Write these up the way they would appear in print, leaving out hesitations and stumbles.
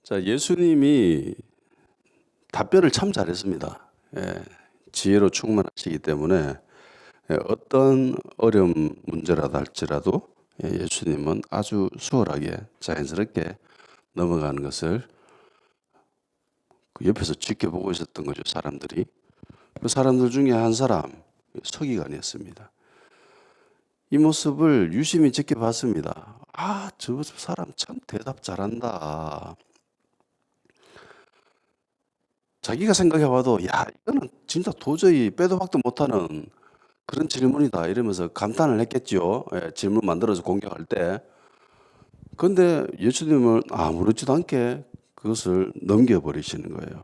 자, 예수님이 답변을 참 잘했습니다. 예, 지혜로 충만하시기 때문에 어떤 어려운 문제라도 할지라도 예수님은 아주 수월하게 자연스럽게 넘어가는 것을 그 옆에서 지켜보고 있었던 거죠, 사람들이. 그 사람들 중에 한 사람, 서기관이었습니다. 이 모습을 유심히 지켜봤습니다. 아, 저 사람 참 대답 잘한다. 자기가 생각해봐도 야, 이거는 진짜 도저히 빼도 박도 못하는 그런 질문이다 이러면서 감탄을 했겠죠. 예, 질문 만들어서 공격할 때. 그런데 예수님은 아무렇지도 않게 그것을 넘겨버리시는 거예요.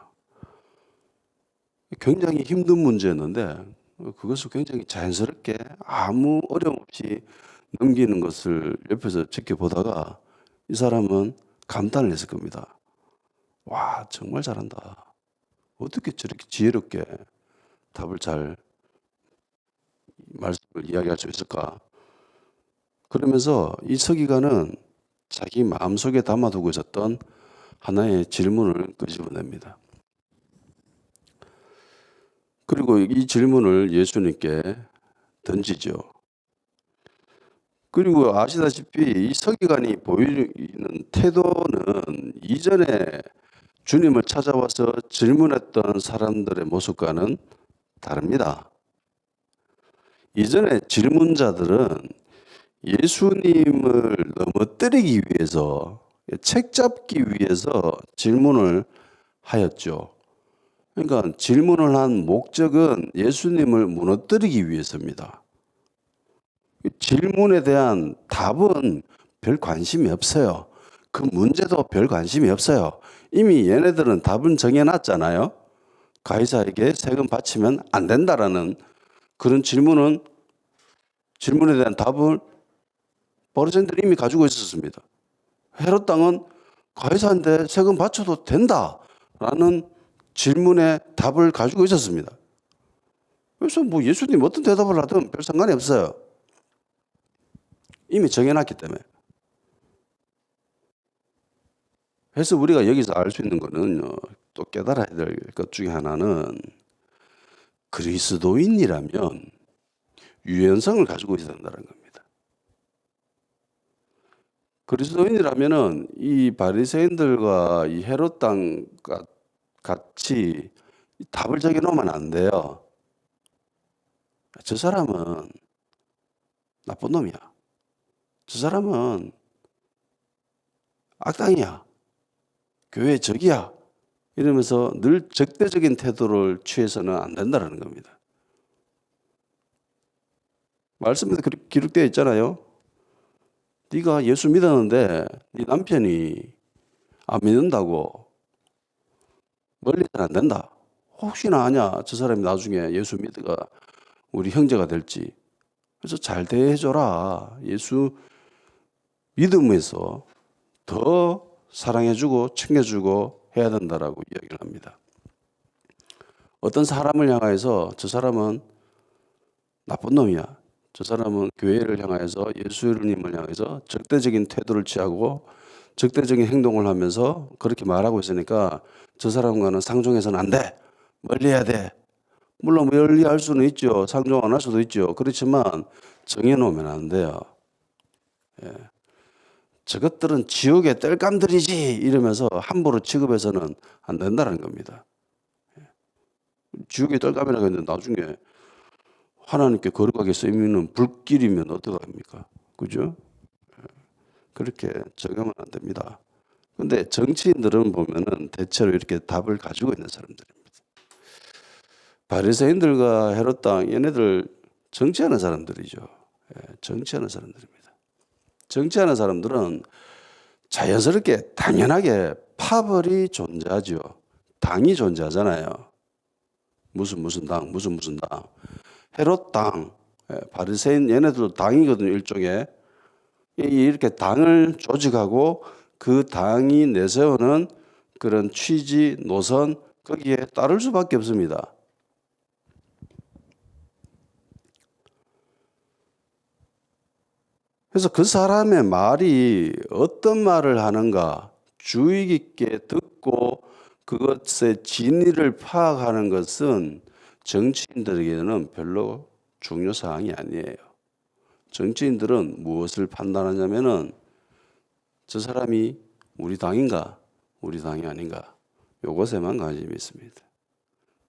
굉장히 힘든 문제였는데 그것을 굉장히 자연스럽게 아무 어려움 없이 넘기는 것을 옆에서 지켜보다가 이 사람은 감탄을 했을 겁니다. 와, 정말 잘한다. 어떻게 저렇게 지혜롭게 답을 잘 말씀을 이야기할 수 있을까? 그러면서 이 서기관은 자기 마음속에 담아두고 있었던 하나의 질문을 끄집어냅니다. 그리고 이 질문을 예수님께 던지죠. 그리고 아시다시피 이 서기관이 보이는 태도는 이전에 주님을 찾아와서 질문했던 사람들의 모습과는 다릅니다. 이전에 질문자들은 예수님을 넘어뜨리기 위해서, 책 잡기 위해서 질문을 하였죠. 그러니까 질문을 한 목적은 예수님을 무너뜨리기 위해서입니다. 질문에 대한 답은 별 관심이 없어요. 그 문제도 별 관심이 없어요. 이미 얘네들은 답은 정해놨잖아요. 가이사에게 세금 바치면 안 된다라는 그런 질문에 대한 답을 바리새인들이 이미 가지고 있었습니다. 헤롯 당은 가이사한테 세금 바쳐도 된다라는 질문에 답을 가지고 있었습니다. 그래서 뭐 예수님 어떤 대답을 하든 별 상관이 없어요. 이미 정해놨기 때문에. 그래서 우리가 여기서 알 수 있는 거는 또 깨달아야 될 것 중에 하나는 그리스도인이라면 유연성을 가지고 있어야 한다는 겁니다. 그리스도인이라면은 이 바리새인들과 이 헤롯 당 같이 답을 정해놓으면 안 돼요. 저 사람은 나쁜 놈이야. 저 사람은 악당이야. 교회 적이야. 이러면서 늘 적대적인 태도를 취해서는 안 된다는 겁니다. 말씀에도 그렇게 기록되어 있잖아요. 네가 예수 믿었는데 네 남편이 안 믿는다고 멀리는 안 된다. 혹시나 아냐 저 사람이 나중에 예수 믿어가 우리 형제가 될지. 그래서 잘 대해줘라. 예수 믿음에서 더 사랑해주고 챙겨주고 해야 된다라고 이야기를 합니다. 어떤 사람을 향해서 저 사람은 나쁜 놈이야. 저 사람은 교회를 향해서 예수님을 향해서 적대적인 태도를 취하고 적대적인 행동을 하면서 그렇게 말하고 있으니까 저 사람과는 상종해서는 안 돼. 멀리해야 돼. 물론 멀리할 수는 있죠. 상종 안 할 수도 있죠. 그렇지만 정해놓으면 안 돼요. 예. 저것들은 지옥의 땔감들이지 이러면서 함부로 취급해서는 안 된다는 겁니다. 지옥의 땔감이라고 했는데 나중에 하나님께 거룩하게 쓰이는 불길이면 어떡합니까? 그죠? 그렇게 적용은 안 됩니다. 근데 정치인들은 보면은 대체로 이렇게 답을 가지고 있는 사람들입니다. 바리새인들과 헤롯 당 얘네들 정치하는 사람들이죠. 정치하는 사람들입니다. 정치하는 사람들은 자연스럽게 당연하게 파벌이 존재하죠. 당이 존재하잖아요. 무슨 당, 무슨 당. 헤롯 당, 바리새인 얘네들도 당이거든요. 일종의. 이렇게 당을 조직하고 그 당이 내세우는 그런 취지, 노선 거기에 따를 수밖에 없습니다. 그래서 그 사람의 말이 어떤 말을 하는가 주의 깊게 듣고 그것의 진위를 파악하는 것은 정치인들에게는 별로 중요 사항이 아니에요. 정치인들은 무엇을 판단하냐면은 저 사람이 우리 당인가, 우리 당이 아닌가, 요것에만 관심이 있습니다.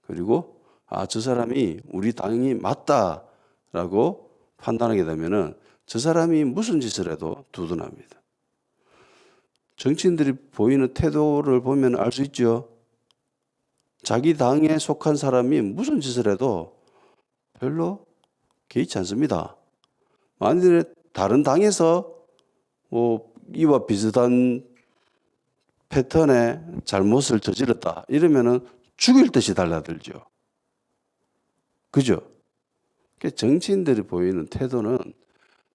그리고 저 사람이 우리 당이 맞다라고 판단하게 되면은 저 사람이 무슨 짓을 해도 두둔합니다. 정치인들이 보이는 태도를 보면 알 수 있죠. 자기 당에 속한 사람이 무슨 짓을 해도 별로 개의치 않습니다. 만일에 다른 당에서 이와 비슷한 패턴의 잘못을 저질렀다 이러면은 죽일 듯이 달라들죠. 그죠? 정치인들이 보이는 태도는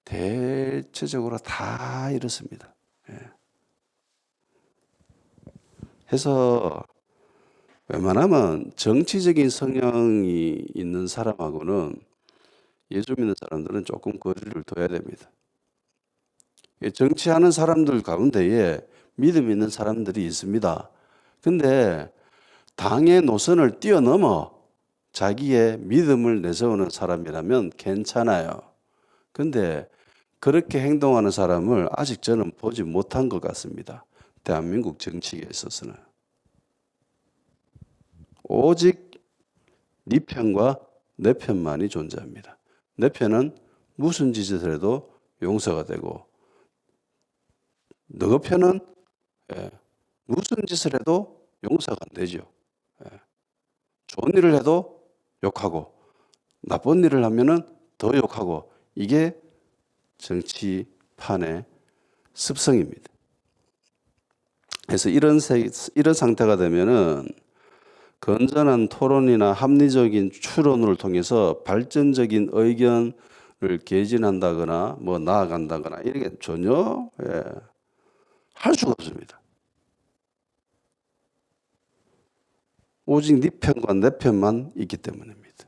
대체적으로 다 이렇습니다. 해서 웬만하면 정치적인 성향이 있는 사람하고는 예수 믿는 사람들은 조금 거리를 둬야 됩니다. 정치하는 사람들 가운데에 믿음 있는 사람들이 있습니다. 근데 당의 노선을 뛰어넘어 자기의 믿음을 내세우는 사람이라면 괜찮아요. 근데 그렇게 행동하는 사람을 아직 저는 보지 못한 것 같습니다. 대한민국 정치계에 있어서는. 오직 네 편과 내 편만이 존재합니다. 내 편은 무슨 짓을 해도 용서가 되고 너 편은 무슨 짓을 해도 용서가 안 되죠. 좋은 일을 해도 욕하고 나쁜 일을 하면은 더 욕하고 이게 정치판의 습성입니다. 그래서 이런 상태가 되면은 건전한 토론이나 합리적인 추론을 통해서 발전적인 의견을 개진한다거나 나아간다거나 이렇게 전혀 할 수가 없습니다. 오직 네 편과 내 편만 있기 때문입니다.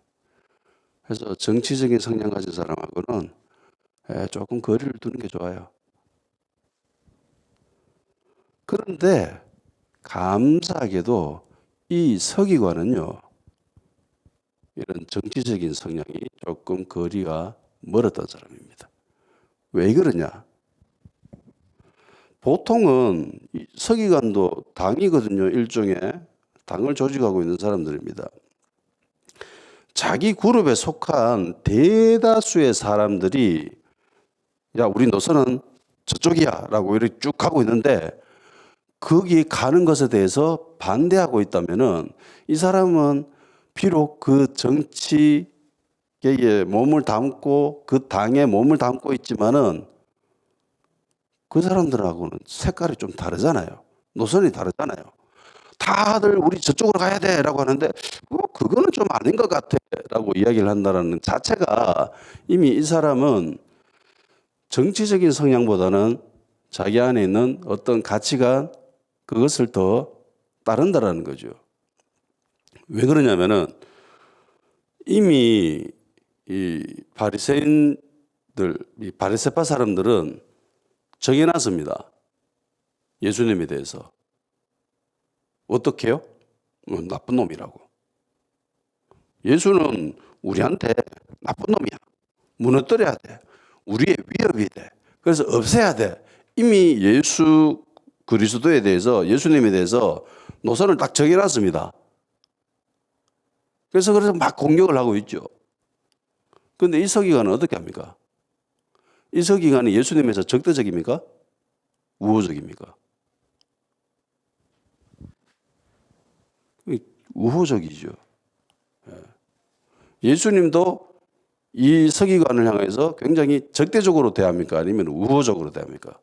그래서 정치적인 성향 가진 사람하고는 조금 거리를 두는 게 좋아요. 그런데 감사하게도 이 서기관은요, 이런 정치적인 성향이 조금 거리가 멀었던 사람입니다. 왜 그러냐? 보통은 서기관도 당이거든요. 일종의 당을 조직하고 있는 사람들입니다. 자기 그룹에 속한 대다수의 사람들이 야, 우리 노선은 저쪽이야 라고 이렇게 쭉 가고 있는데 거기 가는 것에 대해서 반대하고 있다면은 이 사람은 비록 그 정치계에 몸을 담고 그 당에 몸을 담고 있지만은 그 사람들하고는 색깔이 좀 다르잖아요. 노선이 다르잖아요. 다들 우리 저쪽으로 가야 돼 라고 하는데 그거는 좀 아닌 것 같아 라고 이야기를 한다는 자체가 이미 이 사람은 정치적인 성향보다는 자기 안에 있는 어떤 가치관 그것을 더 따른다라는 거죠. 왜 그러냐면은 이미 이 바리새인들, 이 바리새파 사람들은 정해놨습니다. 예수님에 대해서. 어떻게 해요? 나쁜 놈이라고. 예수는 우리한테 나쁜 놈이야. 무너뜨려야 돼. 우리의 위협이 돼. 그래서 없애야 돼. 이미 예수 그리스도에 대해서 예수님에 대해서 노선을 딱 정해놨습니다. 그래서 막 공격을 하고 있죠. 그런데 이 서기관은 어떻게 합니까? 이 서기관은 예수님에서 적대적입니까? 우호적입니까? 우호적이죠. 예수님도 이 서기관을 향해서 굉장히 적대적으로 대합니까? 아니면 우호적으로 대합니까?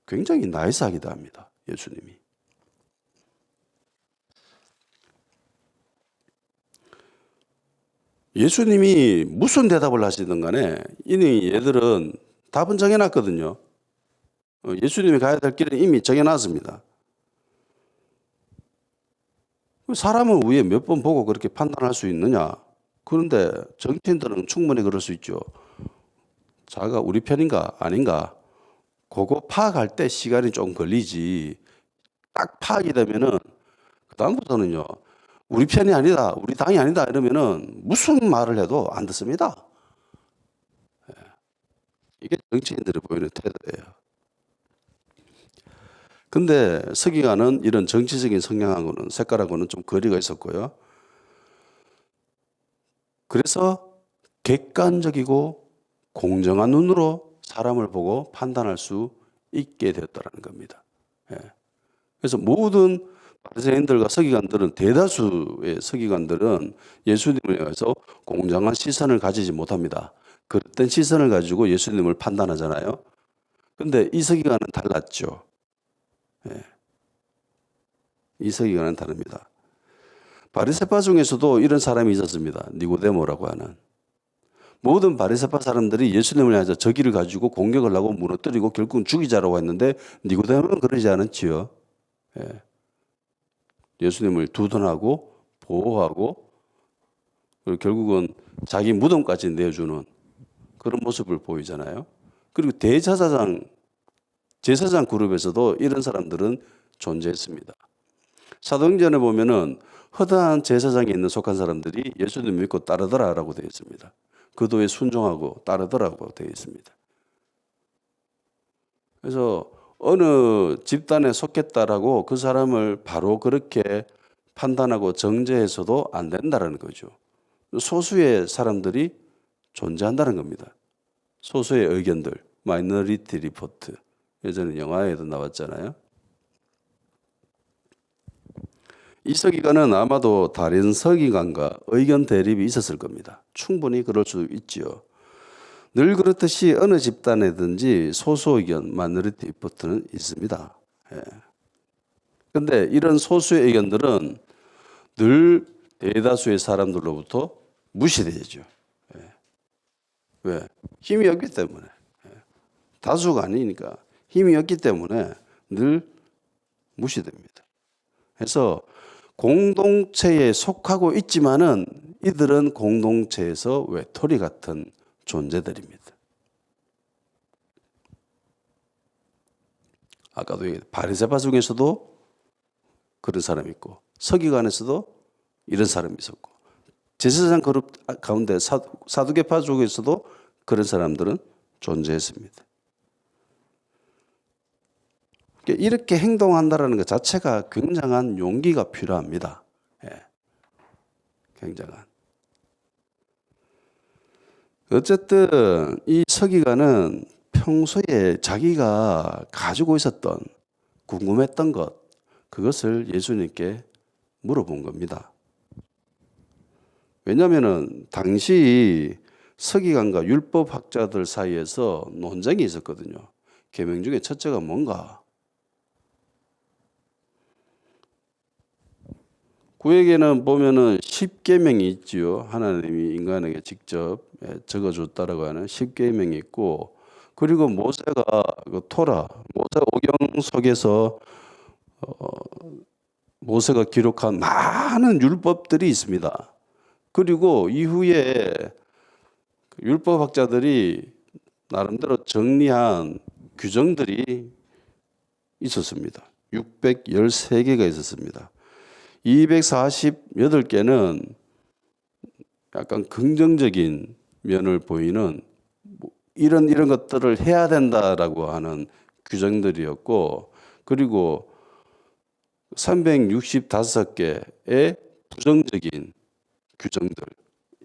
굉장히 나이스하게 대합니다. 예수님이. 예수님이 무슨 대답을 하시든 간에 이미 얘들은 답은 정해놨거든요. 예수님이 가야 될 길은 이미 정해놨습니다. 사람은 위에 몇 번 보고 그렇게 판단할 수 있느냐? 그런데 정치인들은 충분히 그럴 수 있죠. 자가 우리 편인가 아닌가? 그거 파악할 때 시간이 좀 걸리지. 딱 파악이 되면은 그다음부터는요. 우리 편이 아니다. 우리 당이 아니다. 이러면은 무슨 말을 해도 안 듣습니다. 이게 정치인들이 보이는 태도예요. 근데 서기관은 이런 정치적인 성향하고는 색깔하고는 좀 거리가 있었고요. 그래서 객관적이고 공정한 눈으로 사람을 보고 판단할 수 있게 되었다는 겁니다. 예. 그래서 모든 바리새인들과 서기관들은, 대다수의 서기관들은 예수님을 향해서 공정한 시선을 가지지 못합니다. 그런 시선을 가지고 예수님을 판단하잖아요. 근데 이 서기관은 달랐죠. 예. 이 서기관은 다릅니다. 바리새파 중에서도 이런 사람이 있었습니다. 니고데모라고 하는. 모든 바리새파 사람들이 예수님을 향해서 저기를 가지고 공격을 하고 무너뜨리고 결국은 죽이자라고 했는데 니고데모는 그러지 않았지요. 예. 예수님을 두둔하고 보호하고 그리고 결국은 자기 무덤까지 내주는 그런 모습을 보이잖아요. 그리고 제사장 그룹에서도 이런 사람들은 존재했습니다. 사도행전에 보면은 허다한 제사장에 있는 속한 사람들이 예수님 믿고 따르더라라고 되어 있습니다. 그도에 순종하고 따르더라고 되어 있습니다. 그래서 어느 집단에 속했다라고 그 사람을 바로 그렇게 판단하고 정죄해서도 안 된다는 거죠. 소수의 사람들이 존재한다는 겁니다. 소수의 의견들, 마이너리티 리포트. 예전에 영화에도 나왔잖아요. 이 서기관은 아마도 다른 서기관과 의견 대립이 있었을 겁니다. 충분히 그럴 수 있지요. 늘 그렇듯이 어느 집단에든지 소수 의견, 마이너리티 리포트는 있습니다. 그런데 이런 소수의 의견들은 늘 대다수의 사람들로부터 무시되죠. 왜? 힘이 없기 때문에. 다수가 아니니까 힘이 없기 때문에 늘 무시됩니다. 그래서 공동체에 속하고 있지만은 이들은 공동체에서 외톨이 같은 존재들입니다. 아까도 바리새파 중에서도 그런 사람이 있고 서기관에서도 이런 사람이 있었고 제사장 그룹 가운데 사두개파 쪽에서도 그런 사람들은 존재했습니다. 이렇게 행동한다는 것 자체가 굉장한 용기가 필요합니다. 예. 굉장한. 어쨌든 이 서기관은 평소에 자기가 가지고 있었던 궁금했던 것, 그것을 예수님께 물어본 겁니다. 왜냐하면 당시 서기관과 율법학자들 사이에서 논쟁이 있었거든요. 계명 중에 첫째가 뭔가? 구약에는 보면은 10계명이 있지요. 하나님이 인간에게 직접 적어줬다라고 하는 10계명이 있고, 그리고 모세가 그 토라, 모세 오경 속에서 모세가 기록한 많은 율법들이 있습니다. 그리고 이후에 율법학자들이 나름대로 정리한 규정들이 있었습니다. 613개가 있었습니다. 248개는 약간 긍정적인 면을 보이는 이런 것들을 해야 된다라고 하는 규정들이었고, 그리고 365개의 부정적인 규정들,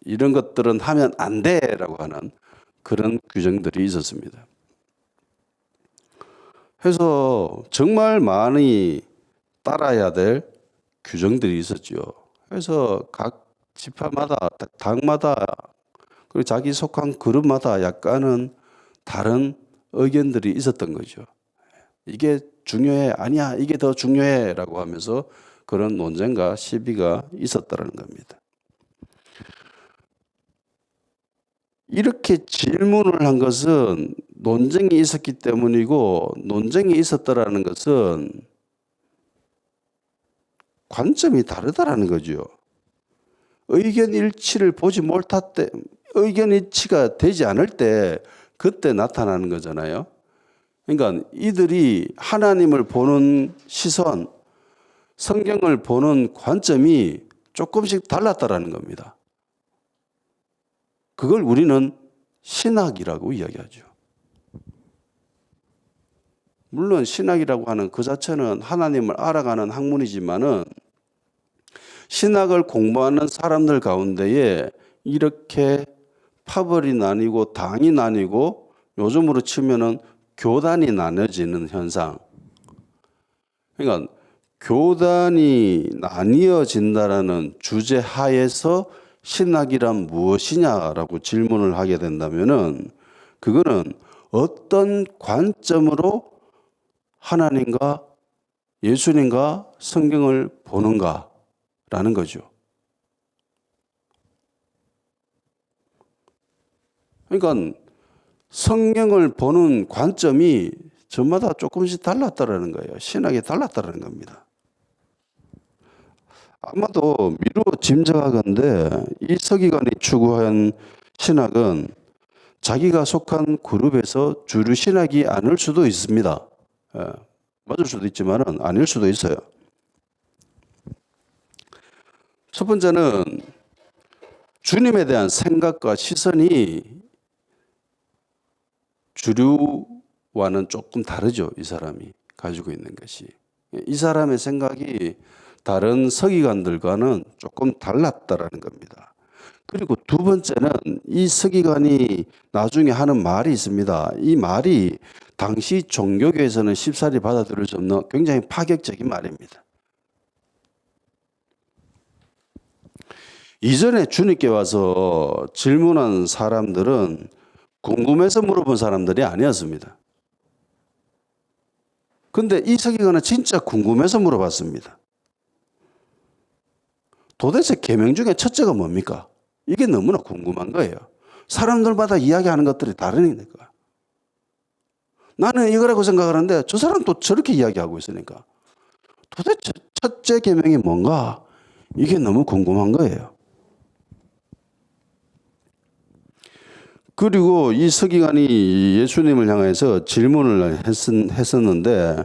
이런 것들은 하면 안 돼라고 하는 그런 규정들이 있었습니다. 그래서 정말 많이 따라야 될 규정들이 있었죠. 그래서 각 지파마다, 당마다, 그리고 자기 속한 그룹마다 약간은 다른 의견들이 있었던 거죠. 이게 중요해, 아니야, 이게 더 중요해 라고 하면서 그런 논쟁과 시비가 있었다는 겁니다. 이렇게 질문을 한 것은 논쟁이 있었기 때문이고, 논쟁이 있었다라는 것은 관점이 다르다라는 거죠. 의견 일치를 보지 못할 때, 의견 일치가 되지 않을 때 그때 나타나는 거잖아요. 그러니까 이들이 하나님을 보는 시선, 성경을 보는 관점이 조금씩 달랐다라는 겁니다. 그걸 우리는 신학이라고 이야기하죠. 물론 신학이라고 하는 그 자체는 하나님을 알아가는 학문이지만은 신학을 공부하는 사람들 가운데에 이렇게 파벌이 나뉘고 당이 나뉘고 요즘으로 치면은 교단이 나눠지는 현상. 그러니까 교단이 나뉘어진다라는 주제 하에서 신학이란 무엇이냐라고 질문을 하게 된다면은 그거는 어떤 관점으로 하나님과 예수님과 성경을 보는가라는 거죠. 그러니까 성경을 보는 관점이 저마다 조금씩 달랐다라는 거예요. 신학이 달랐다라는 겁니다. 아마도 미루어 짐작하건대 이 서기관이 추구한 신학은 자기가 속한 그룹에서 주류 신학이 아닐 수도 있습니다. 맞을 수도 있지만 아닐 수도 있어요. 첫 번째는 주님에 대한 생각과 시선이 주류와는 조금 다르죠. 이 사람이 가지고 있는 것이. 이 사람의 생각이 다른 서기관들과는 조금 달랐다라는 겁니다. 그리고 두 번째는 이 서기관이 나중에 하는 말이 있습니다. 이 말이 당시 종교계에서는 쉽사리 받아들일 수 없는 굉장히 파격적인 말입니다. 이전에 주님께 와서 질문한 사람들은 궁금해서 물어본 사람들이 아니었습니다. 근데 이 서기관은 진짜 궁금해서 물어봤습니다. 도대체 계명 중에 첫째가 뭡니까? 이게 너무나 궁금한 거예요. 사람들마다 이야기하는 것들이 다르니까. 나는 이거라고 생각하는데 저 사람 또 저렇게 이야기하고 있으니까 도대체 첫째 계명이 뭔가 이게 너무 궁금한 거예요. 그리고 이 서기관이 예수님을 향해서 질문을 했었는데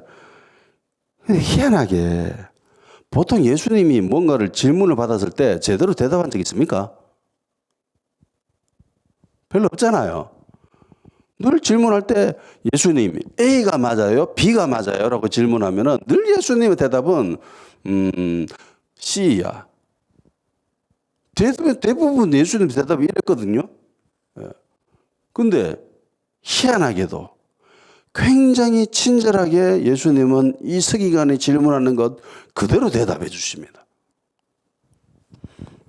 희한하게 보통 예수님이 뭔가를 질문을 받았을 때 제대로 대답한 적 있습니까? 별로 없잖아요. 늘 질문할 때 예수님 A가 맞아요? B가 맞아요? 라고 질문하면 늘 예수님의 대답은 C야. 대부분 예수님 대답이 이랬거든요. 근데 희한하게도 굉장히 친절하게 예수님은 이 서기관이 질문하는 것 그대로 대답해 주십니다.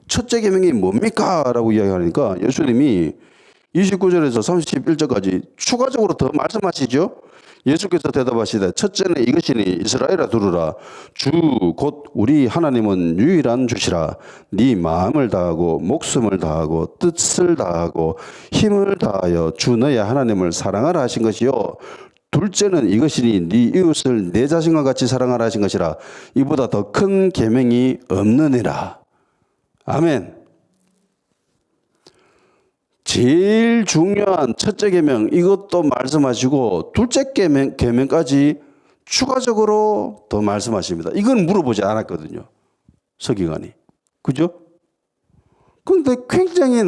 첫째 계명이 뭡니까? 라고 이야기하니까 예수님이 29절에서 31절까지 추가적으로 더 말씀하시죠. 예수께서 대답하시되 첫째는 이것이니 이스라엘아 들으라. 주 곧 우리 하나님은 유일한 주시라. 네 마음을 다하고 목숨을 다하고 뜻을 다하고 힘을 다하여 주 너의 하나님을 사랑하라 하신 것이요. 둘째는 이것이니 네 이웃을 내 자신과 같이 사랑하라 하신 것이라. 이보다 더 큰 계명이 없느니라. 아멘. 제일 중요한 첫째 계명 이것도 말씀하시고 둘째 계명까지 추가적으로 더 말씀하십니다. 이건 물어보지 않았거든요. 서기관이. 그죠? 근데 굉장히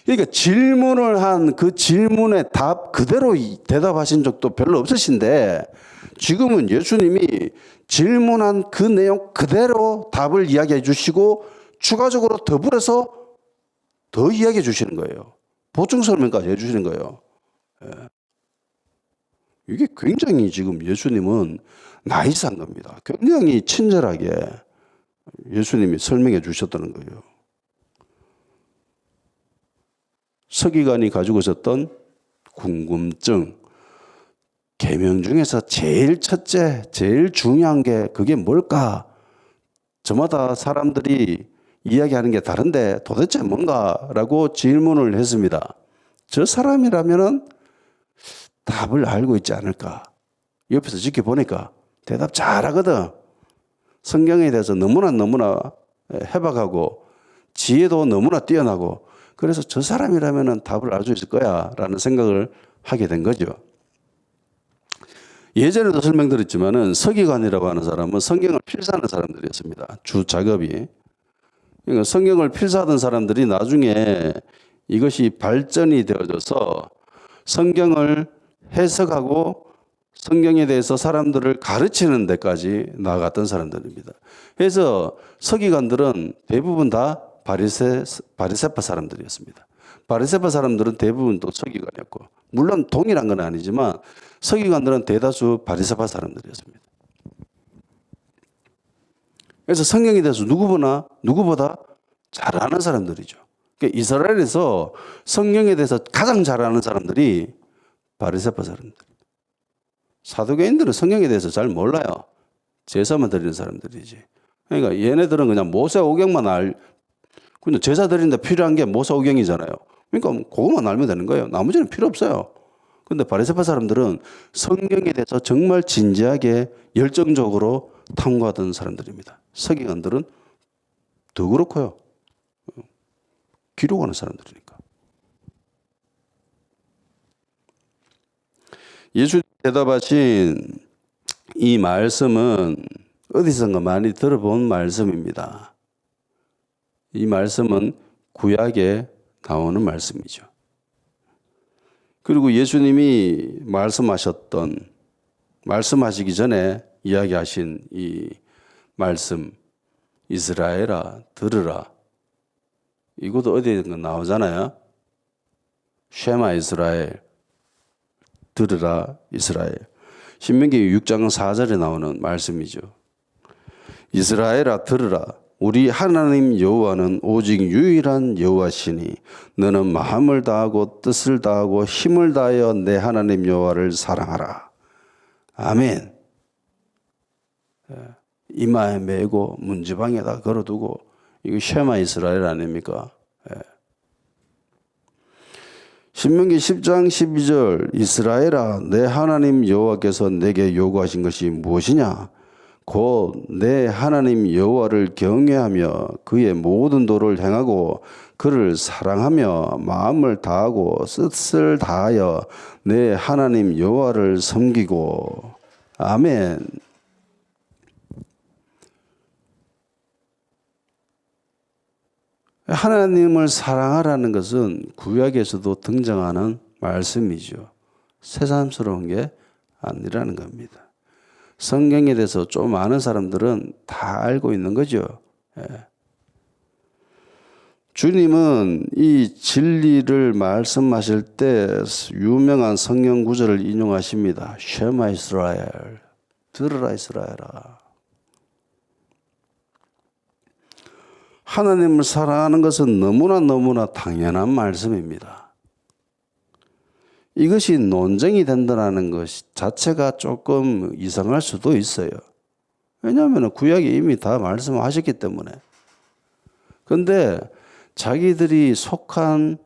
그러니까 질문을 한 그 질문의 답 그대로 대답하신 적도 별로 없으신데 지금은 예수님이 질문한 그 내용 그대로 답을 이야기해 주시고 추가적으로 더불어서 더 이야기해 주시는 거예요. 보충 설명까지 해주시는 거예요. 이게 굉장히 지금 예수님은 나이스한 겁니다. 굉장히 친절하게 예수님이 설명해 주셨다는 거예요. 서기관이 가지고 있었던 궁금증, 계명 중에서 제일 첫째, 제일 중요한 게 그게 뭘까? 저마다 사람들이 이야기하는 게 다른데 도대체 뭔가라고 질문을 했습니다. 저 사람이라면은 답을 알고 있지 않을까? 옆에서 지켜보니까 대답 잘하거든. 성경에 대해서 너무나 해박하고 지혜도 너무나 뛰어나고 그래서 저 사람이라면은 답을 알 수 있을 거야라는 생각을 하게 된 거죠. 예전에도 설명드렸지만은 서기관이라고 하는 사람은 성경을 필사하는 사람들이었습니다. 주 작업이. 그러니까 성경을 필사하던 사람들이 나중에 이것이 발전이 되어져서 성경을 해석하고 성경에 대해서 사람들을 가르치는 데까지 나아갔던 사람들입니다. 그래서 서기관들은 대부분 다 바리새파 사람들이었습니다. 바리새파 사람들은 대부분 또 서기관이었고, 물론 동일한 건 아니지만 서기관들은 대다수 바리새파 사람들이었습니다. 그래서 성경에 대해서 누구보다 잘 아는 사람들이죠. 그러니까 이스라엘에서 성경에 대해서 가장 잘 아는 사람들이 바리새파 사람들. 사두개인들은 성경에 대해서 잘 몰라요. 제사만 드리는 사람들이지. 그러니까 얘네들은 그냥 모세오경만 근데 제사 드리는데 필요한 게 모세오경이잖아요. 그러니까 그것만 알면 되는 거예요. 나머지는 필요 없어요. 근데 바리새파 사람들은 성경에 대해서 정말 진지하게 열정적으로 탐구하던 사람들입니다. 서기관들은 더 그렇고요. 기록하는 사람들이니까. 예수 대답하신 이 말씀은 어디선가 많이 들어본 말씀입니다. 이 말씀은 구약에 나오는 말씀이죠. 그리고 예수님이 말씀하시기 전에 이야기하신 이 말씀, 이스라엘아 들으라. 이것도 어디에든가 나오잖아요. 쉐마 이스라엘, 들으라 이스라엘. 신명기 6장 4절에 나오는 말씀이죠. 이스라엘아 들으라. 우리 하나님 여호와는 오직 유일한 여호와시니 너는 마음을 다하고 뜻을 다하고 힘을 다하여 내 하나님 여호와를 사랑하라. 아멘. 이마에 메고 문지방에다 걸어두고 이거 쉐마 이스라엘 아닙니까? 신명기 10장 12절 이스라엘아 내 하나님 여호와께서 내게 요구하신 것이 무엇이냐? 곧 내 하나님 여호와를 경외하며 그의 모든 도를 행하고 그를 사랑하며 마음을 다하고 뜻을 다하여 내 하나님 여호와를 섬기고. 아멘. 하나님을 사랑하라는 것은 구약에서도 등장하는 말씀이죠. 새삼스러운 게 아니라는 겁니다. 성경에 대해서 좀 아는 사람들은 다 알고 있는 거죠. 주님은 이 진리를 말씀하실 때 유명한 성경 구절을 인용하십니다. 쉐마 이스라엘, 들으라 이스라엘아. 하나님을 사랑하는 것은 너무나 당연한 말씀입니다. 이것이 논쟁이 된다는 것 자체가 조금 이상할 수도 있어요. 왜냐하면 구약에 이미 다 말씀하셨기 때문에. 그런데 자기들이 속한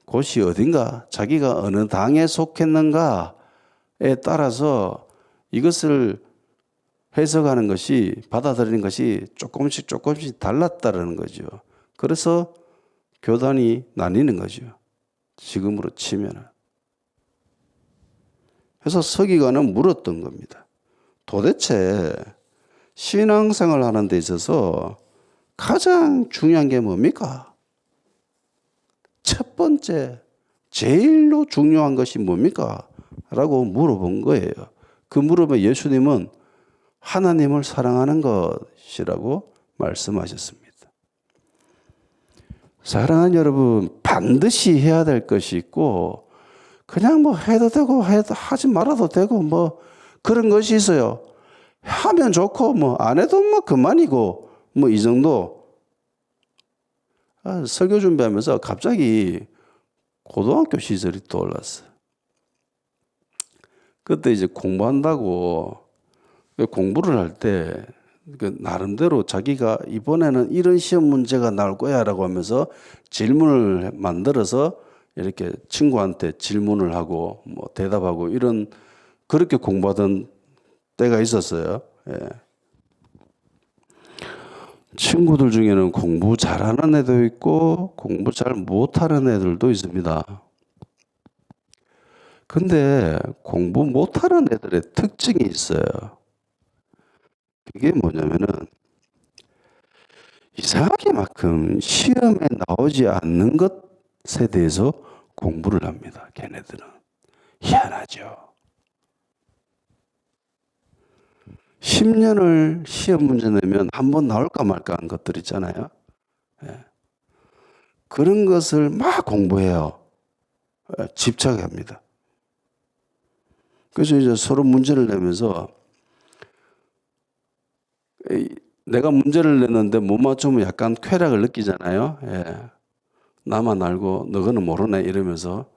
곳이 어딘가, 자기가 어느 당에 속했는가에 따라서 이것을 해석하는 것이, 받아들이는 것이 조금씩 달랐다는 거죠. 그래서 교단이 나뉘는 거죠. 지금으로 치면은. 그래서 서기관은 물었던 겁니다. 도대체 신앙생활 하는 데 있어서 가장 중요한 게 뭡니까? 첫 번째, 제일로 중요한 것이 뭡니까? 라고 물어본 거예요. 그 물음에 예수님은 하나님을 사랑하는 것이라고 말씀하셨습니다. 사랑하는 여러분, 반드시 해야 될 것이 있고 그냥 뭐 해도 되고 하지 말아도 되고 뭐 그런 것이 있어요. 하면 좋고 뭐 안 해도 뭐 그만이고 뭐 이 정도. 설교 준비하면서 갑자기 고등학교 시절이 떠올랐어요. 그때 이제 공부한다고 공부를 할 때 나름대로 자기가 이번에는 이런 시험 문제가 나올 거야라고 하면서 질문을 만들어서 이렇게 친구한테 질문을 하고 뭐 대답하고 이런 그렇게 공부하던 때가 있었어요. 예. 친구들 중에는 공부 잘하는 애도 있고 공부 잘 못하는 애들도 있습니다. 근데 공부 못하는 애들의 특징이 있어요. 그게 뭐냐면은 이상하게만큼 시험에 나오지 않는 것에 대해서 공부를 합니다. 걔네들은. 희한하죠. 10년을 시험 문제 내면 한 번 나올까 말까 한 것들 있잖아요. 예. 그런 것을 막 공부해요. 예, 집착합니다. 그래서 이제 서로 문제를 내면서 내가 문제를 냈는데 못 맞추면 약간 쾌락을 느끼잖아요. 예. 나만 알고 너는 모르네 이러면서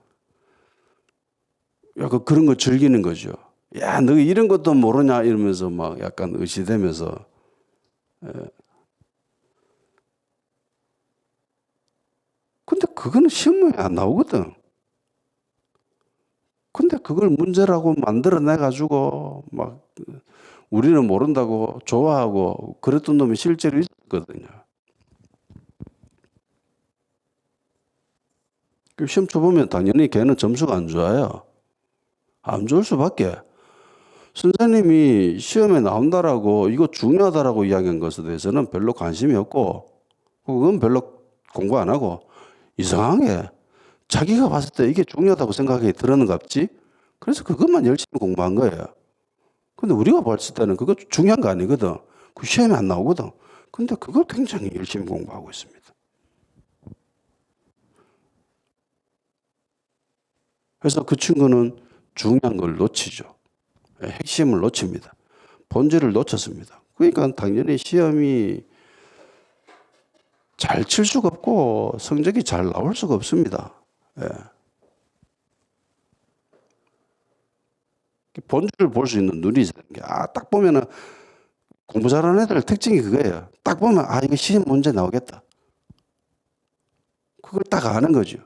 약간 그런 거 즐기는 거죠. 야, 너 이런 것도 모르냐 이러면서 막 약간 의시되면서. 예. 근데 그거는 시험에 안 나오거든. 근데 그걸 문제라고 만들어내 가지고 막 우리는 모른다고 좋아하고 그랬던 놈이 실제로 있었거든요. 그 시험 쳐보면 당연히 걔는 점수가 안 좋아요. 안 좋을 수밖에. 선생님이 시험에 나온다라고 이거 중요하다라고 이야기한 것에 대해서는 별로 관심이 없고 그건 별로 공부 안 하고 이상하게 자기가 봤을 때 이게 중요하다고 생각이 들었는갑지. 그래서 그것만 열심히 공부한 거예요. 근데 우리가 봤을 때는 그거 중요한 거 아니거든. 그 시험에 안 나오거든. 근데 그걸 굉장히 열심히 공부하고 있습니다. 그래서 그 친구는 중요한 걸 놓치죠. 핵심을 놓칩니다. 본질을 놓쳤습니다. 그러니까 당연히 시험이 잘 칠 수가 없고 성적이 잘 나올 수가 없습니다. 예. 본질을 볼 수 있는 눈이 있어야 되는 게, 딱 보면은 공부 잘하는 애들 특징이 그거예요. 딱 보면, 이거 시험 문제 나오겠다. 그걸 딱 아는 거죠.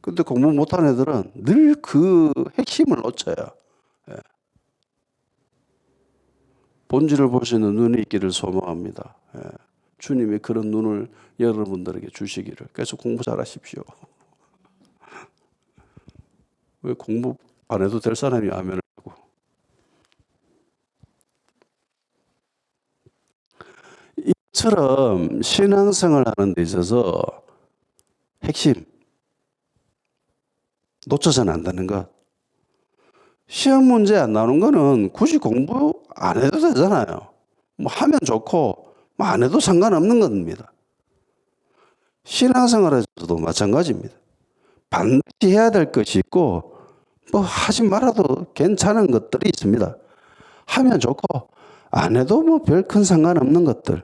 근데 공부 못하는 애들은 늘 그 핵심을 놓쳐요. 예. 본질을 볼 수 있는 눈이 있기를 소망합니다. 예. 주님이 그런 눈을 여러분들에게 주시기를. 계속 공부 잘하십시오. 왜 공부 안 해도 될 사람이 아멘을 하고. 이처럼 신앙생활 하는 데 있어서 핵심, 놓쳐서는 안 되는 것. 시험 문제 안 나오는 거는 굳이 공부 안 해도 되잖아요. 뭐 하면 좋고, 뭐 안 해도 상관없는 겁니다. 신앙생활에서도 마찬가지입니다. 반드시 해야 될 것이 있고, 뭐 하지 말아도 괜찮은 것들이 있습니다. 하면 좋고, 안 해도 뭐 별 큰 상관없는 것들.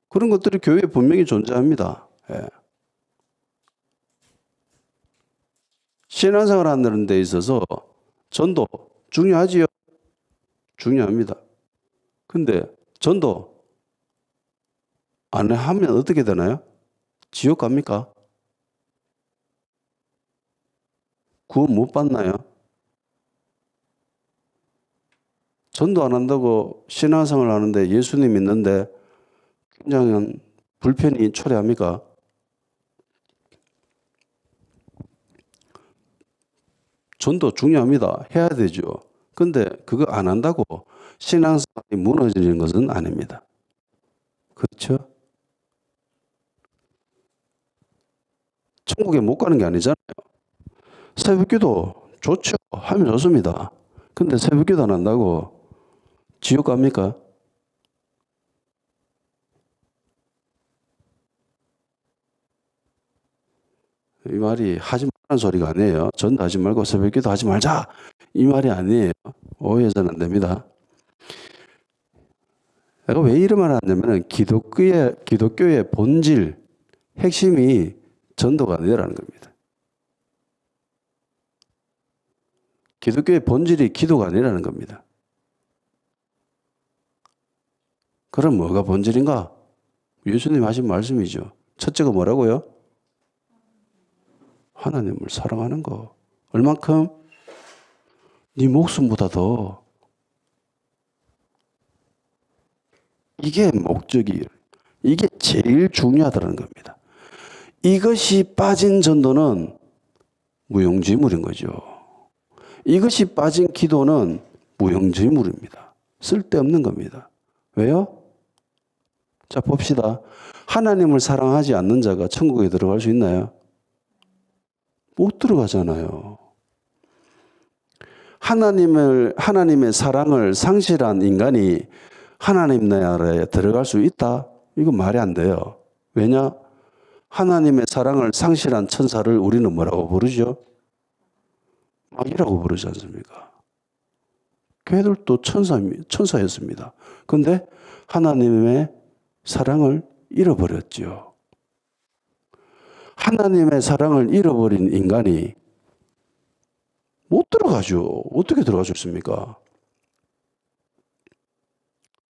그런 것들이 교회에 분명히 존재합니다. 예. 신앙생활 하는 데 있어서 전도 중요하지요. 중요합니다. 근데 전도 안 하면 어떻게 되나요? 지옥 갑니까? 구원 못 받나요? 전도 안 한다고 신앙생활 하는데 예수님 믿는데 그냥 불편이 초래합니까? 전도 중요합니다. 해야 되죠. 근데 그거 안 한다고 신앙생활이 무너지는 것은 아닙니다. 그렇죠? 천국에 못 가는 게 아니잖아요. 새벽기도 좋죠. 하면 좋습니다. 근데 새벽기도 안 한다고 지옥 갑니까? 이 말이 하지 말라는 소리가 아니에요. 전도하지 말고 새벽기도 하지 말자. 이 말이 아니에요. 오해해서는 안 됩니다. 내가 왜 이런 말을 하냐면은 기독교의 본질, 핵심이 전도가 아니라는 겁니다. 기독교의 본질이 기도가 아니라는 겁니다. 그럼 뭐가 본질인가? 예수님 하신 말씀이죠. 첫째가 뭐라고요? 하나님을 사랑하는 거. 얼만큼? 네 목숨보다 더. 이게 목적이에요. 이게 제일 중요하다는 겁니다. 이것이 빠진 전도는 무용지물인 거죠. 이것이 빠진 기도는 무용지물입니다. 쓸데없는 겁니다. 왜요? 자, 봅시다. 하나님을 사랑하지 않는 자가 천국에 들어갈 수 있나요? 못 들어가잖아요. 하나님의 사랑을 상실한 인간이 하나님 나라에 들어갈 수 있다? 이건 말이 안 돼요. 왜냐? 하나님의 사랑을 상실한 천사를 우리는 뭐라고 부르죠? 마귀라고 부르지 않습니까? 걔들도 천사였습니다. 그런데 하나님의 사랑을 잃어버렸죠. 하나님의 사랑을 잃어버린 인간이 못 들어가죠. 어떻게 들어갈 수 있습니까?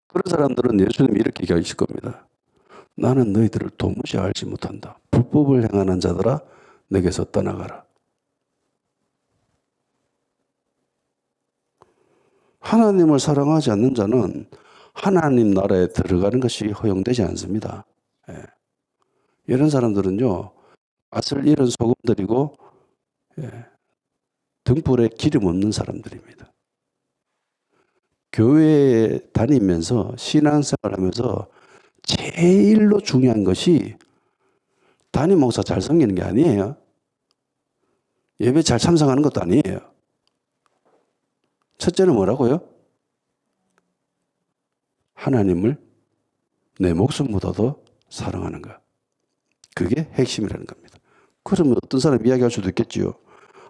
그런 사람들은 예수님이 이렇게 얘기하실 겁니다. 나는 너희들을 도무지 알지 못한다. 불법을 행하는 자들아 내게서 떠나가라. 하나님을 사랑하지 않는 자는 하나님 나라에 들어가는 것이 허용되지 않습니다. 예. 이런 사람들은요, 맛을 잃은 소금들이고, 예, 등불에 기름 없는 사람들입니다. 교회에 다니면서 신앙생활 하면서 제일로 중요한 것이 담임 목사 잘 섬기는 게 아니에요. 예배 잘 참석하는 것도 아니에요. 첫째는 뭐라고요? 하나님을 내 목숨보다도 사랑하는 것. 그게 핵심이라는 겁니다. 그러면 어떤 사람 이야기할 수도 있겠지요.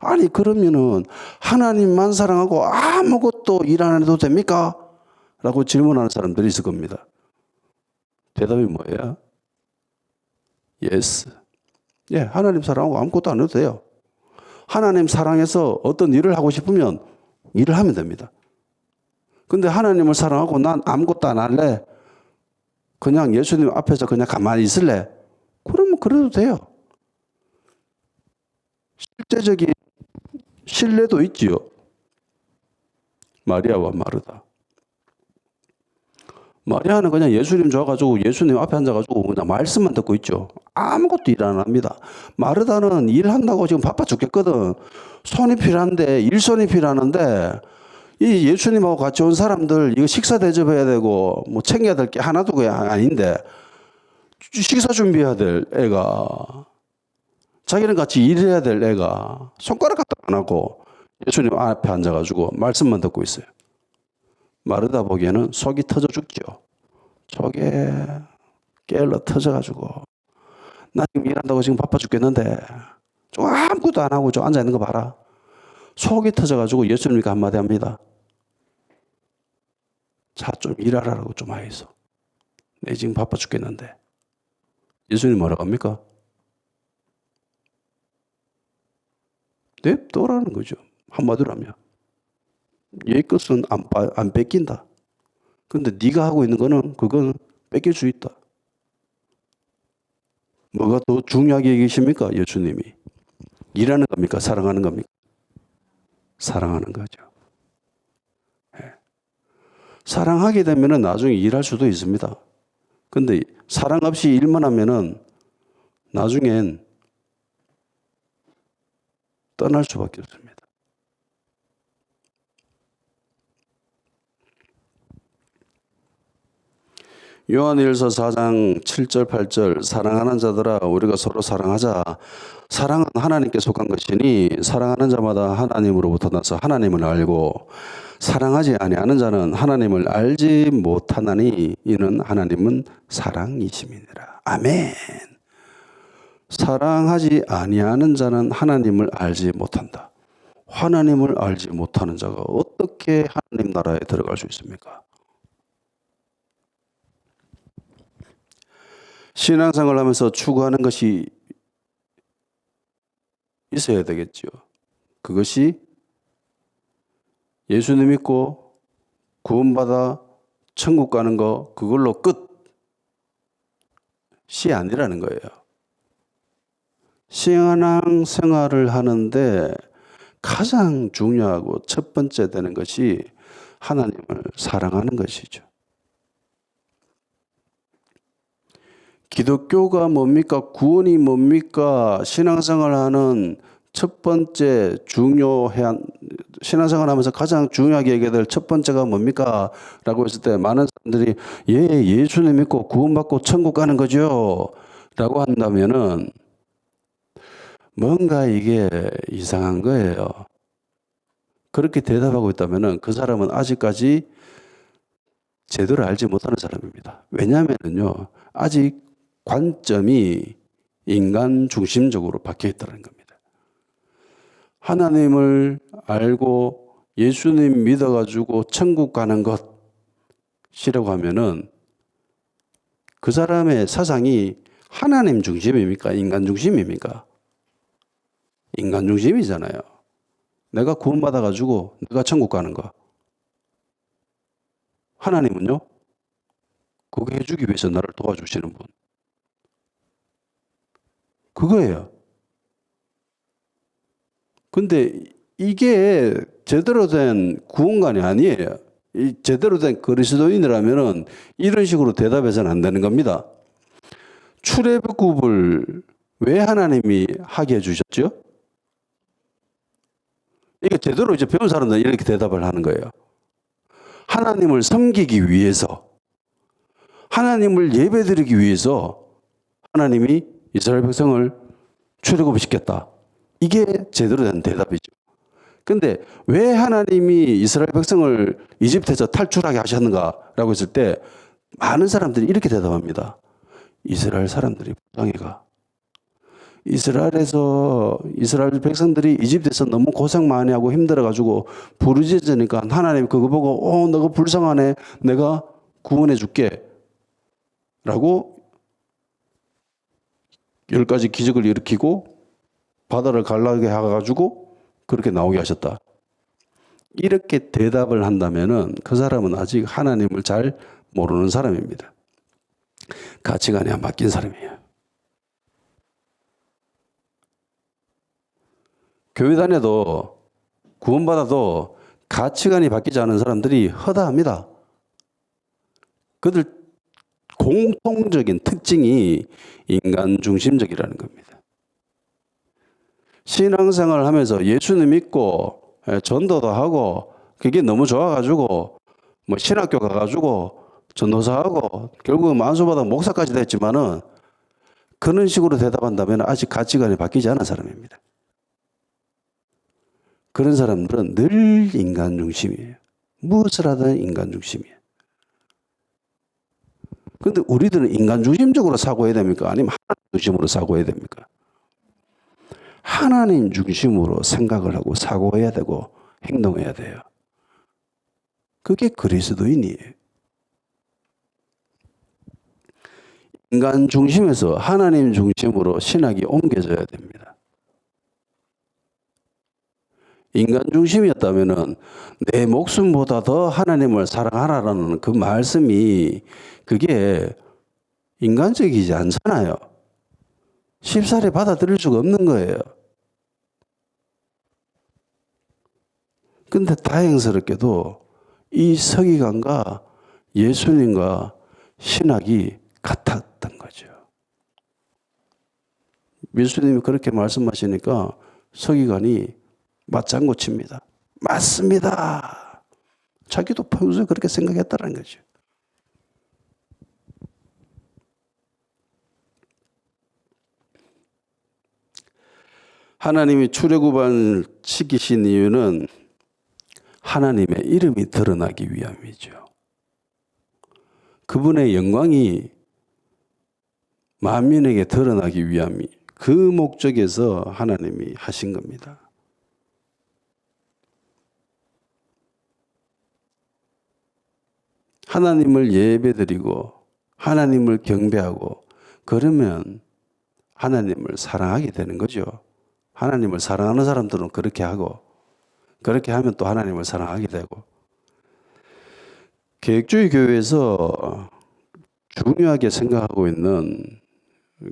아니 그러면은 하나님만 사랑하고 아무것도 일 안 해도 됩니까? 라고 질문하는 사람들이 있을 겁니다. 대답이 뭐예요? Yes. 예, 하나님 사랑하고 아무것도 안 해도 돼요. 하나님 사랑해서 어떤 일을 하고 싶으면 일을 하면 됩니다. 근데 하나님을 사랑하고 난 아무것도 안 할래. 그냥 예수님 앞에서 그냥 가만히 있을래. 그러면 그래도 돼요. 실제적인 신뢰도 있지요. 마리아와 마르다. 마리아는 그냥 예수님 좋아가지고 예수님 앞에 앉아가지고 그냥 말씀만 듣고 있죠. 아무것도 일 안 합니다. 마르다는 일한다고 지금 바빠 죽겠거든. 손이 필요한데 일손이 필요하는데 이 예수님하고 같이 온 사람들 이거 식사 대접해야 되고 뭐 챙겨야 될 게 하나도 그냥 아닌데 식사 준비해야 될 애가 자기는 같이 일해야 될 애가 손가락 갖다 안 하고 예수님 앞에 앉아가지고 말씀만 듣고 있어요. 마르다 보기에는 속이 터져 죽죠. 속에 깨을러 터져가지고 나 지금 일한다고 지금 바빠 죽겠는데 좀 아무것도 안 하고 좀 앉아있는 거 봐라. 속이 터져가지고 예수님께 한마디 합니다. 자, 좀 일하라고 좀 하이소. 내 지금 바빠 죽겠는데. 예수님 뭐라고 합니까? 냅둬라는 거죠. 한마디로 하면. 얘 것은 안 뺏긴다. 근데 네가 하고 있는 거는 그건 뺏길 수 있다. 뭐가 더 중요하게 얘기하십니까? 예수님이. 일하는 겁니까? 사랑하는 겁니까? 사랑하는 거죠. 네. 사랑하게 되면 나중에 일할 수도 있습니다. 근데 사랑 없이 일만 하면은 나중엔 떠날 수밖에 없습니다. 요한일서 4장 7절 8절 사랑하는 자들아 우리가 서로 사랑하자. 사랑은 하나님께 속한 것이니 사랑하는 자마다 하나님으로부터 나서 하나님을 알고 사랑하지 아니하는 자는 하나님을 알지 못하나니 이는 하나님은 사랑이심이니라. 아멘. 사랑하지 아니하는 자는 하나님을 알지 못한다. 하나님을 알지 못하는 자가 어떻게 하나님 나라에 들어갈 수 있습니까? 신앙생활을 하면서 추구하는 것이 있어야 되겠죠. 그것이 예수님 믿고 구원받아 천국 가는 거 그걸로 끝이 아니라는 거예요. 신앙생활을 하는데 가장 중요하고 첫 번째 되는 것이 하나님을 사랑하는 것이죠. 기독교가 뭡니까? 구원이 뭡니까? 신앙생활하는 첫 번째 중요한 신앙생활하면서 가장 중요하게 얘기해야 될 첫 번째가 뭡니까? 라고 했을 때 많은 사람들이 예수님 믿고 구원받고 천국 가는 거죠. 라고 한다면은 뭔가 이게 이상한 거예요. 그렇게 대답하고 있다면은 그 사람은 아직까지 제대로 알지 못하는 사람입니다. 왜냐하면요, 아직 관점이 인간 중심적으로 박혀 있다는 겁니다. 하나님을 알고 예수님 믿어가지고 천국 가는 것이라고 하면은 그 사람의 사상이 하나님 중심입니까? 인간 중심입니까? 인간 중심이잖아요. 내가 구원받아가지고 내가 천국 가는 거. 하나님은요? 그거 해주기 위해서 나를 도와주시는 분. 그거예요. 근데 이게 제대로 된 구원관이 아니에요. 이 제대로 된 그리스도인이라면은 이런 식으로 대답해서는 안 되는 겁니다. 출애굽을 왜 하나님이 하게 해주셨죠? 이게 제대로 이제 배운 사람들은 이렇게 대답을 하는 거예요. 하나님을 섬기기 위해서, 하나님을 예배드리기 위해서 하나님이 이스라엘 백성을 출애굽을 시켰다. 이게 제대로 된 대답이죠. 근데 왜 하나님이 이스라엘 백성을 이집트에서 탈출하게 하셨는가라고 했을 때 많은 사람들이 이렇게 대답합니다. 이스라엘 사람들이 불쌍해가. 이스라엘 백성들이 이집트에서 너무 고생 많이 하고 힘들어가지고 부르짖으니까 하나님 그거 보고 너가 불쌍하네. 내가 구원해 줄게. 라고 10가지 기적을 일으키고 바다를 갈라게 해가지고 그렇게 나오게 하셨다. 이렇게 대답을 한다면은 그 사람은 아직 하나님을 잘 모르는 사람입니다. 가치관이 안 바뀐 사람이에요. 교회 다녀도 구원받아도 가치관이 바뀌지 않은 사람들이 허다합니다. 그들 공통적인 특징이 인간 중심적이라는 겁니다. 신앙생활을 하면서 예수님 믿고 전도도 하고 그게 너무 좋아가지고 뭐 신학교 가가지고 전도사하고 결국은 만수받아 목사까지 됐지만은 그런 식으로 대답한다면 아직 가치관이 바뀌지 않은 사람입니다. 그런 사람들은 늘 인간 중심이에요. 무엇을 하든 인간 중심이에요. 그런데 우리들은 인간 중심적으로 사고해야 됩니까? 아니면 하나님 중심으로 사고해야 됩니까? 하나님 중심으로 생각을 하고 사고해야 되고 행동해야 돼요. 그게 그리스도인이에요. 인간 중심에서 하나님 중심으로 신학이 옮겨져야 됩니다. 인간 중심이었다면은 내 목숨보다 더 하나님을 사랑하라라는 그 말씀이 그게 인간적이지 않잖아요. 쉽사리 받아들일 수가 없는 거예요. 근데 다행스럽게도 이 서기관과 예수님과 신학이 같았던 거죠. 예수님이 그렇게 말씀하시니까 서기관이 맞장구 칩니다. 맞습니다. 자기도 평소에 그렇게 생각했다는 거죠. 하나님이 출애굽을 시키신 이유는 하나님의 이름이 드러나기 위함이죠. 그분의 영광이 만민에게 드러나기 위함이 그 목적에서 하나님이 하신 겁니다. 하나님을 예배드리고 하나님을 경배하고 그러면 하나님을 사랑하게 되는 거죠. 하나님을 사랑하는 사람들은 그렇게 하고 그렇게 하면 또 하나님을 사랑하게 되고 계획주의 교회에서 중요하게 생각하고 있는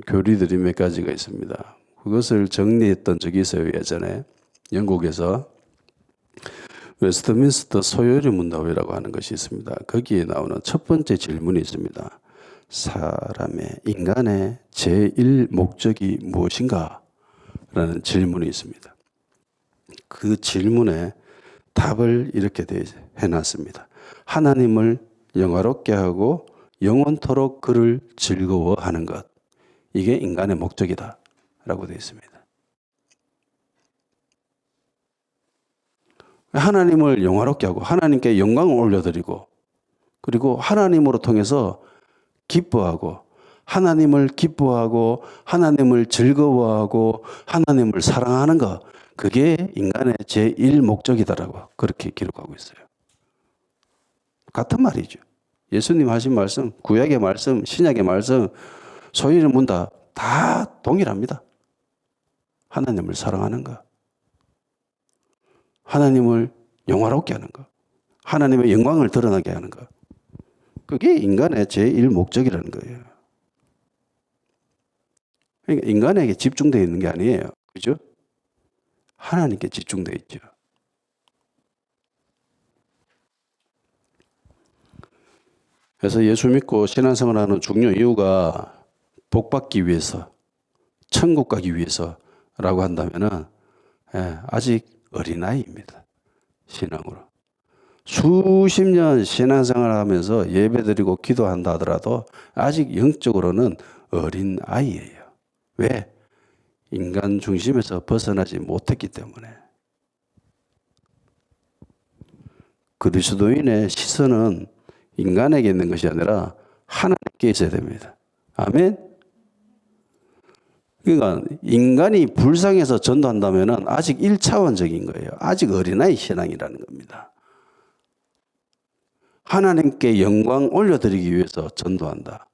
교리들이 몇 가지가 있습니다. 그것을 정리했던 적이 있어요. 예전에 영국에서 웨스트민스터 소요리 문답이라고 하는 것이 있습니다. 거기에 나오는 첫 번째 질문이 있습니다. 사람의 인간의 제1 목적이 무엇인가? 라는 질문이 있습니다. 그 질문에 답을 이렇게 해놨습니다. 하나님을 영화롭게 하고 영원토록 그를 즐거워하는 것. 이게 인간의 목적이다. 라고 되어 있습니다. 하나님을 영화롭게 하고 하나님께 영광을 올려드리고 그리고 하나님으로 통해서 기뻐하고 하나님을 기뻐하고 하나님을 즐거워하고 하나님을 사랑하는 것. 그게 인간의 제1 목적이다라고 그렇게 기록하고 있어요. 같은 말이죠. 예수님 하신 말씀, 구약의 말씀, 신약의 말씀, 소위를 문다 다 동일합니다. 하나님을 사랑하는 것. 하나님을 영화롭게 하는 것. 하나님의 영광을 드러나게 하는 것. 그게 인간의 제1 목적이라는 거예요. 그러니까 인간에게 집중되어 있는 게 아니에요. 그죠? 하나님께 집중되어 있죠. 그래서 예수 믿고 신앙생활 하는 중요 이유가 복받기 위해서, 천국 가기 위해서라고 한다면은, 아직 어린아이입니다. 신앙으로. 수십 년 신앙생활 하면서 예배드리고 기도한다 하더라도 아직 영적으로는 어린아이예요. 왜? 인간 중심에서 벗어나지 못했기 때문에. 그리스도인의 시선은 인간에게 있는 것이 아니라 하나님께 있어야 됩니다. 아멘? 그러니까 인간이 불쌍해서 전도한다면 아직 1차원적인 거예요. 아직 어린아이 신앙이라는 겁니다. 하나님께 영광 올려드리기 위해서 전도한다.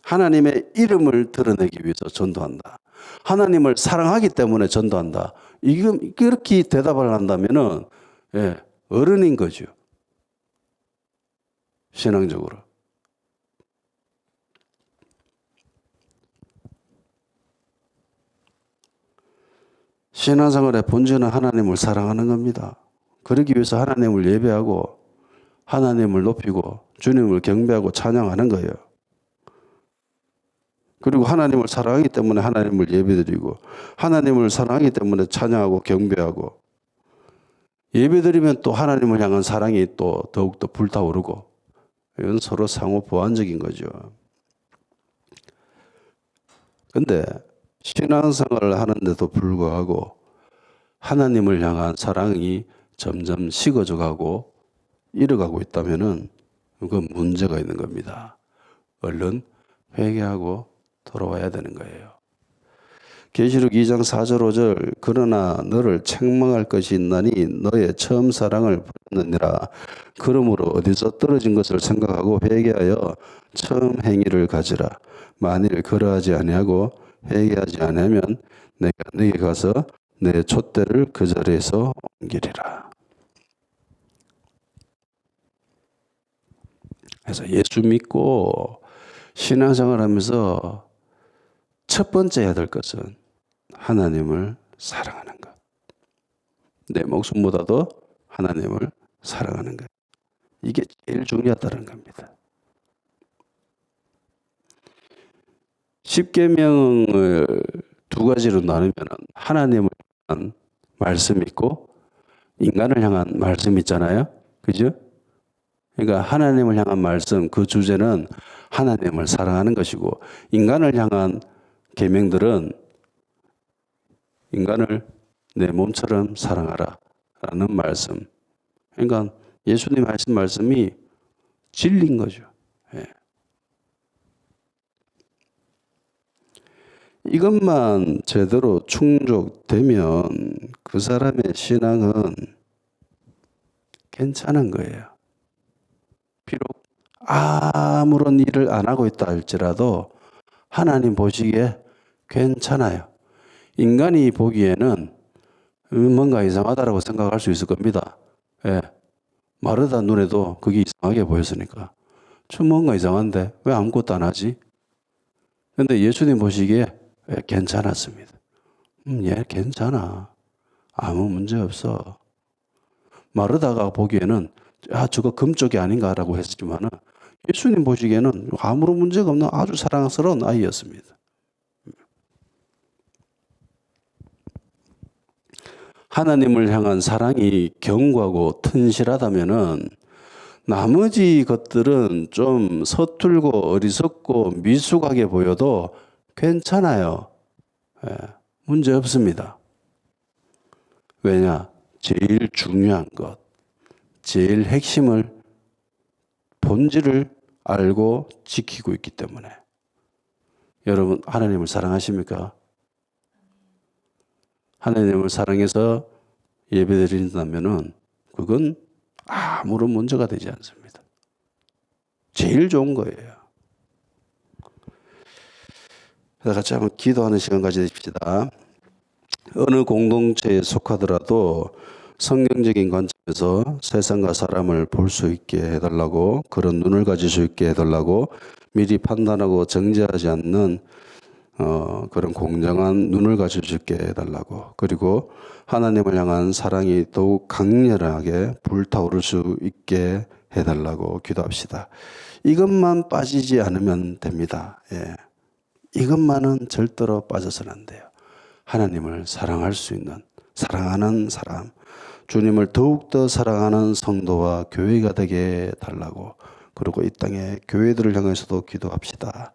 하나님의 이름을 드러내기 위해서 전도한다. 하나님을 사랑하기 때문에 전도한다. 이렇게 대답을 한다면은, 어른인 거죠. 신앙적으로. 신앙생활의 본질은 하나님을 사랑하는 겁니다. 그러기 위해서 하나님을 예배하고 하나님을 높이고 주님을 경배하고 찬양하는 거예요. 그리고 하나님을 사랑하기 때문에 하나님을 예배드리고 하나님을 사랑하기 때문에 찬양하고 경배하고 예배드리면 또 하나님을 향한 사랑이 또 더욱더 불타오르고 이건 서로 상호 보완적인 거죠. 근데 신앙생활을 하는데도 불구하고 하나님을 향한 사랑이 점점 식어져 가고 잃어가고 있다면은 그건 문제가 있는 겁니다. 얼른 회개하고 돌아와야 되는 거예요. 계시록 2장 4절 5절 그러나 너를 책망할 것이 있나니 너의 처음 사랑을 버렸느니라. 그러므로 어디서 떨어진 것을 생각하고 회개하여 처음 행위를 가지라. 만일 그러하지 아니하고 회개하지 아니하면 내가 너에게 가서 내 촛대를 그 자리에서 옮기리라. 그래서 예수 믿고 신앙생활 하면서 첫 번째 해야 될 것은 하나님을 사랑하는 것. 내 목숨보다도 하나님을 사랑하는 것. 이게 제일 중요하다는 겁니다. 십계명을 두 가지로 나누면 하나님을 향한 말씀이 있고 인간을 향한 말씀이 있잖아요. 그죠? 그러니까 하나님을 향한 말씀, 그 주제는 하나님을 사랑하는 것이고 인간을 향한 계명들은 인간을 내 몸처럼 사랑하라 라는 말씀. 그러니까 예수님 하신 말씀이 진리인 거죠. 이것만 제대로 충족되면 그 사람의 신앙은 괜찮은 거예요. 비록 아무런 일을 안 하고 있다 할지라도 하나님 보시기에 괜찮아요. 인간이 보기에는 뭔가 이상하다라고 생각할 수 있을 겁니다. 마르다 눈에도 그게 이상하게 보였으니까. 좀 뭔가 이상한데 왜 아무것도 안 하지? 근데 예수님 보시기에 괜찮았습니다. 얘 괜찮아. 아무 문제 없어. 마르다가 보기에는 저거 금 쪽이 아닌가라고 했지만은 예수님 보시기에는 아무런 문제가 없는 아주 사랑스러운 아이였습니다. 하나님을 향한 사랑이 견고하고 튼실하다면은 나머지 것들은 좀 서툴고 어리석고 미숙하게 보여도 괜찮아요. 예, 문제 없습니다. 왜냐? 제일 중요한 것, 제일 핵심을, 본질을 알고 지키고 있기 때문에. 여러분, 하나님을 사랑하십니까? 하나님을 사랑해서 예배드린다면은 그건 아무런 문제가 되지 않습니다. 제일 좋은 거예요. 그래서 같이 한번 기도하는 시간 가지십시다. 어느 공동체에 속하더라도 성경적인 관점에서 세상과 사람을 볼 수 있게 해달라고, 그런 눈을 가질 수 있게 해달라고, 미리 판단하고 정죄하지 않는 그런 공정한 눈을 가질 수 있게 해달라고, 그리고 하나님을 향한 사랑이 더욱 강렬하게 불타오를 수 있게 해달라고 기도합시다. 이것만 빠지지 않으면 됩니다. 예. 이것만은 절대로 빠져서는 안 돼요. 하나님을 사랑할 수 있는, 사랑하는 사람, 주님을 더욱더 사랑하는 성도와 교회가 되게 달라고, 그리고 이 땅의 교회들을 향해서도 기도합시다.